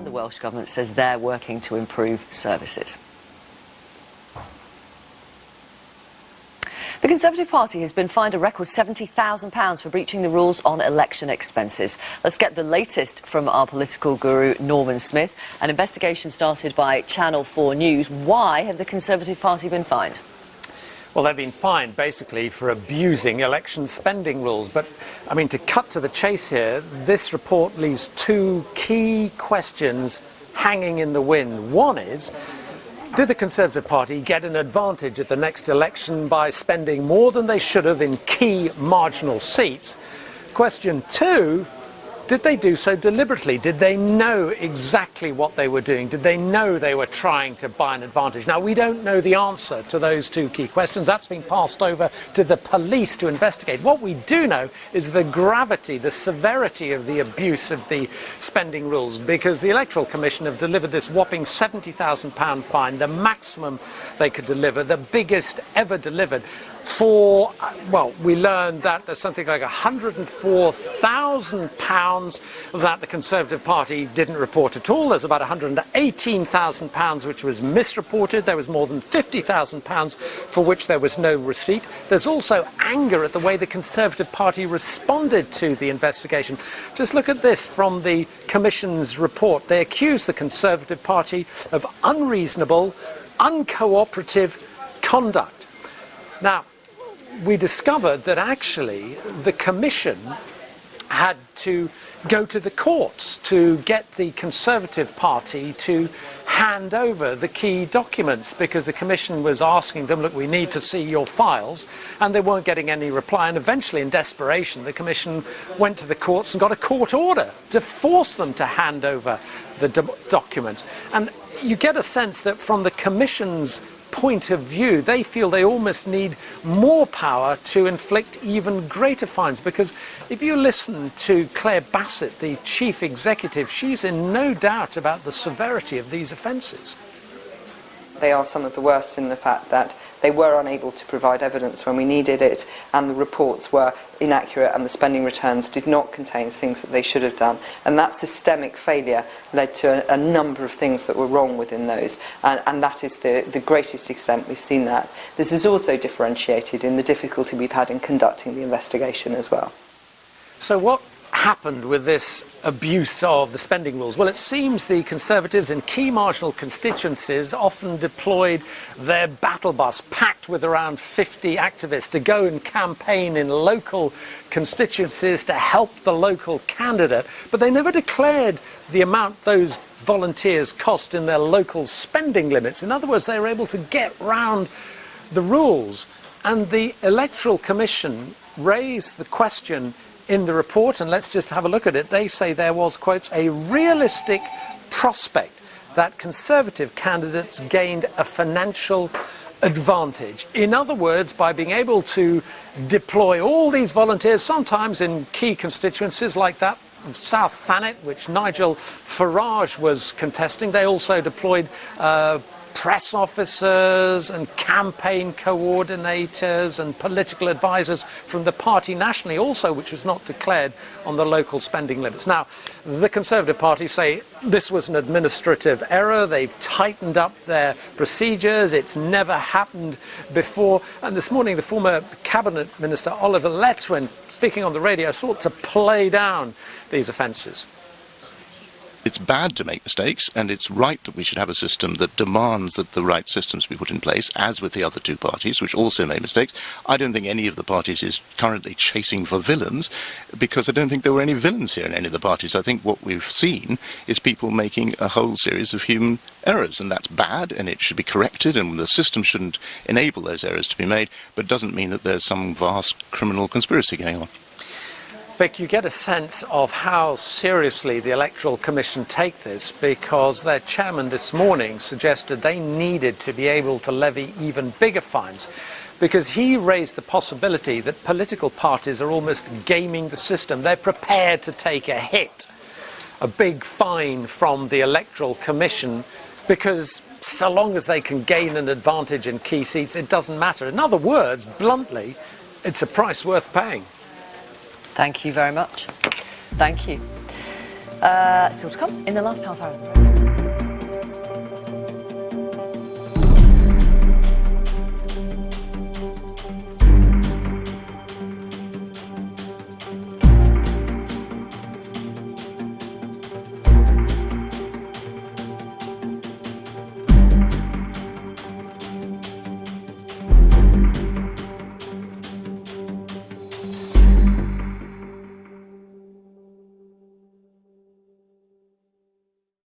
and the Welsh Government says they're working to improve services. The Conservative Party has been fined a record £70,000 for breaching the rules on election expenses. Let's get the latest from our political guru, Norman Smith. An investigation started by Channel 4 News. Why have the Conservative Party been fined? Well, they've been fined basically for abusing election spending rules. But, I mean, to cut to the chase here, this report leaves two key questions hanging in the wind. One is, did the Conservative Party get an advantage at the next election by spending more than they should have in key marginal seats? Question two, did they do so deliberately? Did they know exactly what they were doing? Did they know they were trying to buy an advantage? Now, we don't know the answer to those two key questions. That's been passed over to the police to investigate. What we do know is the gravity, the severity of the abuse of the spending rules, because the Electoral Commission have delivered this whopping £70,000 fine, the maximum they could deliver, the biggest ever delivered. For, well, we learned that there's something like £104,000 that the Conservative Party didn't report at all. There's about £118,000 which was misreported. There was more than £50,000 for which there was no receipt. There's also anger at the way the Conservative Party responded to the investigation. Just look at this from the Commission's report. They accuse the Conservative Party of unreasonable, uncooperative conduct. Now, we discovered that actually the Commission had to go to the courts to get the Conservative Party to hand over the key documents, because the Commission was asking them, look, we need to see your files, and they weren't getting any reply. And eventually, in desperation, the Commission went to the courts and got a court order to force them to hand over the documents. And you get a sense that from the Commission's point of view, they feel they almost need more power to inflict even greater fines, because if you listen to Claire Bassett, the chief executive, she's in no doubt about the severity of these offences. They are some of the worst in the fact that they were unable to provide evidence when we needed it, and the reports were inaccurate, and the spending returns did not contain things that they should have done. And that systemic failure led to a number of things that were wrong within those, and that is the greatest extent we've seen that. This is also differentiated in the difficulty we've had in conducting the investigation as well. So what happened with this abuse of the spending rules? Well, it seems the Conservatives in key marginal constituencies often deployed their battle bus packed with around 50 activists to go and campaign in local constituencies to help the local candidate, but they never declared the amount those volunteers cost in their local spending limits. In other words, they were able to get round the rules, and the Electoral Commission raised the question in the report, and let's just have a look at it. They say there was, quotes, a realistic prospect that Conservative candidates gained a financial advantage. In other words, by being able to deploy all these volunteers, sometimes in key constituencies like that of South Thanet, which Nigel Farage was contesting. They also deployed press officers and campaign coordinators and political advisors from the party nationally also, which was not declared on the local spending limits. Now, the Conservative Party say this was an administrative error. They've tightened up their procedures. It's never happened before. And this morning, the former Cabinet Minister, Oliver Letwin, speaking on the radio, sought to play down these offences. It's bad to make mistakes, and it's right that we should have a system that demands that the right systems be put in place, as with the other two parties, which also made mistakes. I don't think any of the parties is currently chasing for villains, because I don't think there were any villains here in any of the parties. I think what we've seen is people making a whole series of human errors, and that's bad, and it should be corrected, and the system shouldn't enable those errors to be made, but it doesn't mean that there's some vast criminal conspiracy going on. Vic, you get a sense of how seriously the Electoral Commission take this, because their chairman this morning suggested they needed to be able to levy even bigger fines, because he raised the possibility that political parties are almost gaming the system. They're prepared to take a hit, a big fine from the Electoral Commission, because so long as they can gain an advantage in key seats, it doesn't matter. In other words, bluntly, it's a price worth paying. Thank you very much. Thank you. Still to come in the last half hour of the programme.